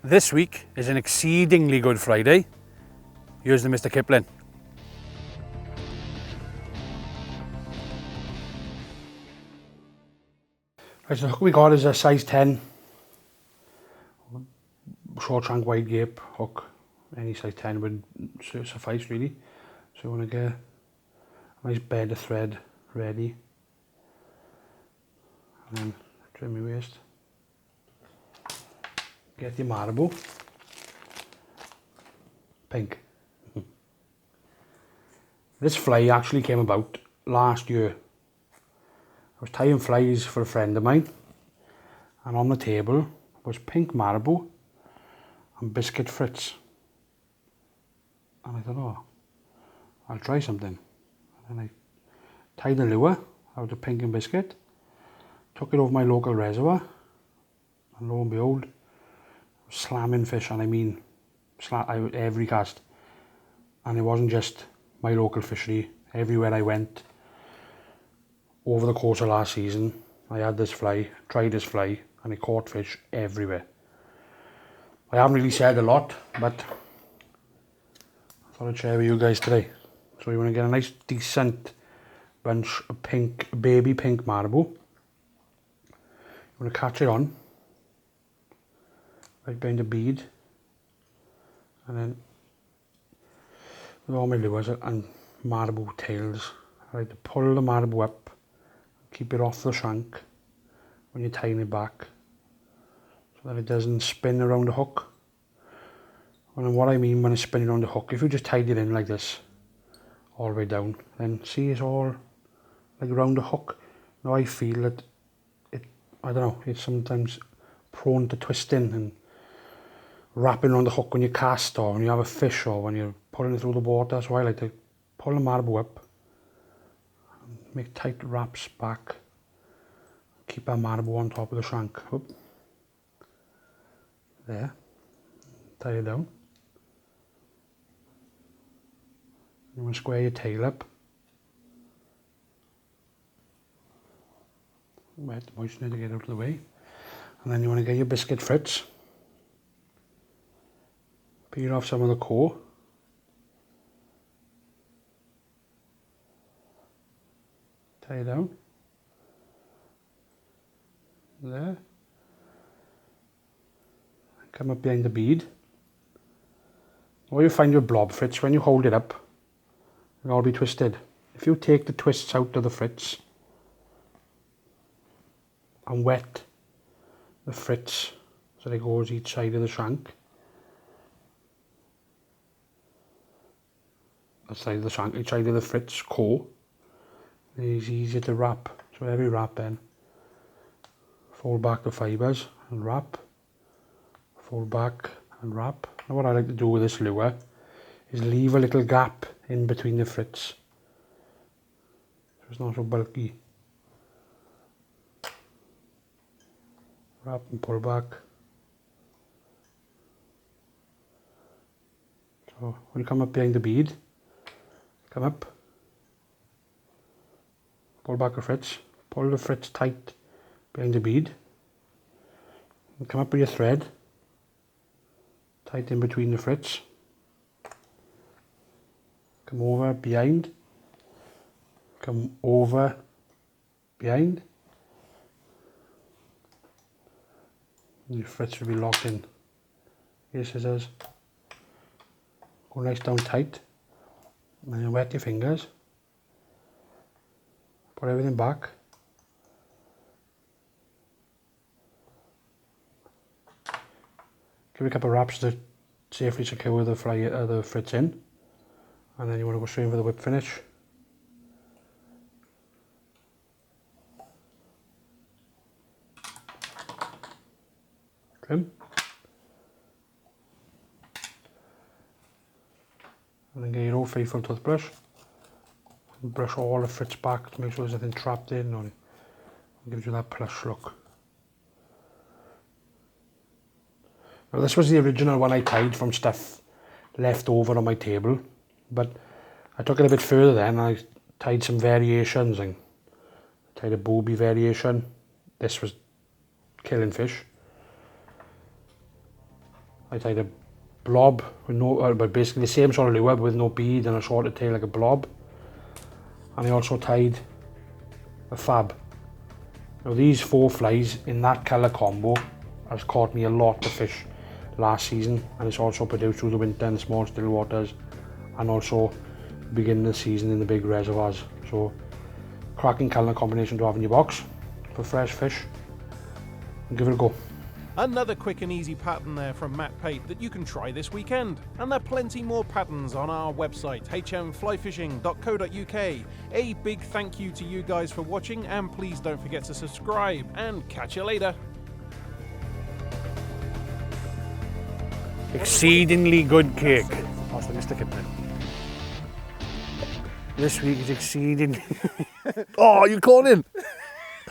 This week is an exceedingly good Friday. Here's the Mr Kipling. Right, so the hook we got is a size 10 short shank wide gape hook. Any size 10 would suffice really. So you want to get a nice bed of thread ready and then trim your waist. Get your marabou, pink. This fly actually came about last year. I was tying flies for a friend of mine and on the table was pink marabou and biscuit fritz. And I thought, oh, I'll try something. And I tied the lure out of pink and biscuit, took it over my local reservoir, and lo and behold, slamming fish, and I mean every cast. And it wasn't just my local fishery. Everywhere I went over the course of last season, I had this fly, tried this fly, and I caught fish everywhere. I haven't really said a lot, but I thought I'd share with you guys today. So you want to get a nice decent bunch of pink, baby pink marabou. You want to catch it on right behind the bead, and then with all my lures and marabou tails, I like to pull the marabou up, keep it off the shank when you're tying it back so that it doesn't spin around the hook. And what I mean when it's spinning around the hook, if you just tied it in like this all the way down, then see it's all like around the hook. Now I feel that I don't know, it's sometimes prone to twisting and wrapping around the hook when you cast or when you have a fish or when you're pulling it through the water. So I like to pull the marabou up, make tight wraps back, keep our marabou on top of the shank. Oop. There, tie it down. You want to square your tail up. Wet, moisten it to get out of the way. And then you want to get your biscuit fritz. Peel off some of the core. Tie it down. There. Come up behind the bead. What you find with blob fritz, when you hold it up, it'll all be twisted. If you take the twists out of the fritz and wet the fritz so that it goes each side of the shank, each side of the fritz core, it's easier to wrap. So every wrap then, fold back the fibres and wrap, fold back and wrap. Now what I like to do with this lure is leave a little gap in between the fritz so it's not so bulky. Wrap and pull back. So when you come up behind the bead, come up, pull back the fritz, pull the fritz tight behind the bead, and come up with your thread, tight in between the fritz, come over behind, come over behind, and your fritz will be locked in. Here scissors, go nice down tight, and then you wet your fingers, put everything back, give it a couple of wraps to safely secure the fritz in, and then you want to go straight for the whip finish. Trim, and then get your old faithful toothbrush and brush all the fritz back to make sure there's nothing trapped in, or it gives you that plush look. Now this was the original one I tied from stuff left over on my table, but I took it a bit further then and I tied some variations and tied a booby variation. This was killing fish. I tied a blob with no, but basically the same sort of lure with no bead and a shorter tail like a blob. And I also tied a fab. Now these 4 flies in that colour combo has caught me a lot of fish last season, and it's also produced through the winter in the small still waters and also beginning of the season in the big reservoirs. So cracking colour combination to have in your box for fresh fish. Give it a go. Another quick and easy pattern there from Matt Pate that you can try this weekend. And there are plenty more patterns on our website, hmflyfishing.co.uk. A big thank you to you guys for watching, and please don't forget to subscribe, and catch you later. Exceedingly good cake. That's the Mr Kipling. This week is exceedingly... Oh, you caught him?